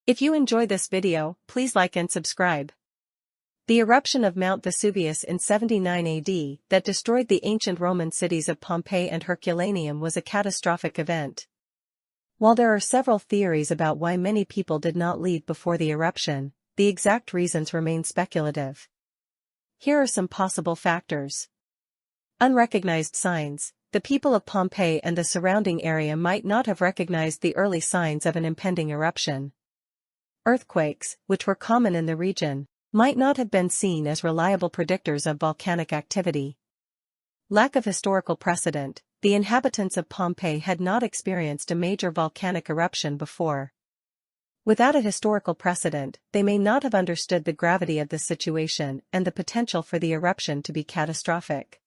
If you enjoy this video, please like and subscribe. The eruption of Mount Vesuvius in 79 AD that destroyed the ancient Roman cities of Pompeii and Herculaneum was a catastrophic event. While there are several theories about why many people did not leave before the eruption, the exact reasons remain speculative. Here are some possible factors. Unrecognized signs. The people of Pompeii and the surrounding area might not have recognized the early signs of an impending eruption. Earthquakes, which were common in the region, might not have been seen as reliable predictors of volcanic activity. Lack of historical precedent. The inhabitants of Pompeii had not experienced a major volcanic eruption before. Without a historical precedent, they may not have understood the gravity of the situation and the potential for the eruption to be catastrophic.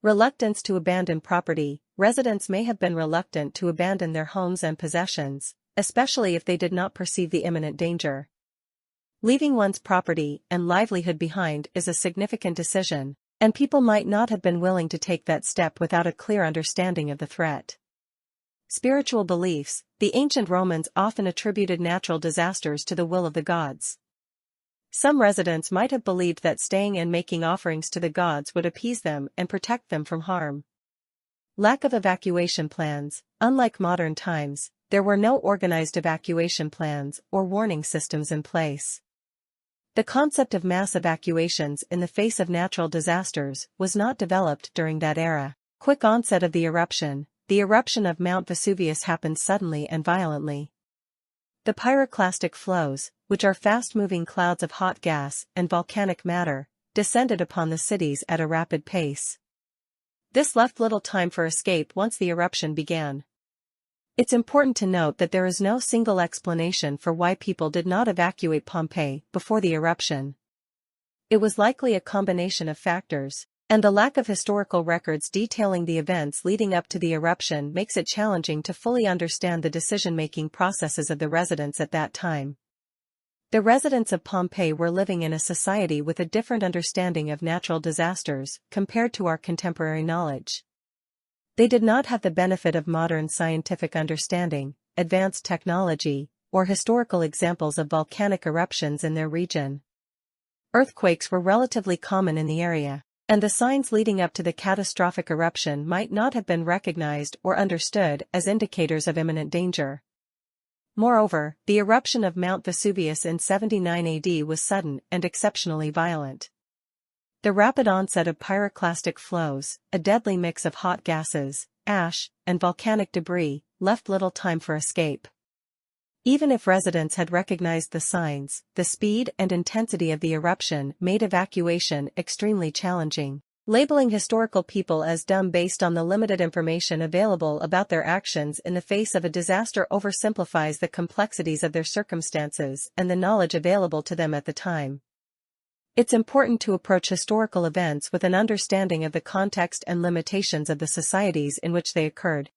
Reluctance to abandon property. Residents may have been reluctant to abandon their homes and possessions, especially if they did not perceive the imminent danger. Leaving one's property and livelihood behind is a significant decision, and people might not have been willing to take that step without a clear understanding of the threat. Spiritual beliefs. The ancient Romans often attributed natural disasters to the will of the gods. Some residents might have believed that staying and making offerings to the gods would appease them and protect them from harm. Lack of evacuation plans. Unlike modern times, there were no organized evacuation plans or warning systems in place. The concept of mass evacuations in the face of natural disasters was not developed during that era. Quick onset of the eruption. The eruption of Mount Vesuvius happened suddenly and violently. The pyroclastic flows, which are fast-moving clouds of hot gas and volcanic matter, descended upon the cities at a rapid pace. This left little time for escape once the eruption began. It's important to note that there is no single explanation for why people did not evacuate Pompeii before the eruption. It was likely a combination of factors, and the lack of historical records detailing the events leading up to the eruption makes it challenging to fully understand the decision-making processes of the residents at that time. The residents of Pompeii were living in a society with a different understanding of natural disasters compared to our contemporary knowledge. They did not have the benefit of modern scientific understanding, advanced technology, or historical examples of volcanic eruptions in their region. Earthquakes were relatively common in the area, and the signs leading up to the catastrophic eruption might not have been recognized or understood as indicators of imminent danger. Moreover, the eruption of Mount Vesuvius in 79 AD was sudden and exceptionally violent. The rapid onset of pyroclastic flows, a deadly mix of hot gases, ash, and volcanic debris, left little time for escape. Even if residents had recognized the signs, the speed and intensity of the eruption made evacuation extremely challenging. Labeling historical people as dumb based on the limited information available about their actions in the face of a disaster oversimplifies the complexities of their circumstances and the knowledge available to them at the time. It's important to approach historical events with an understanding of the context and limitations of the societies in which they occurred.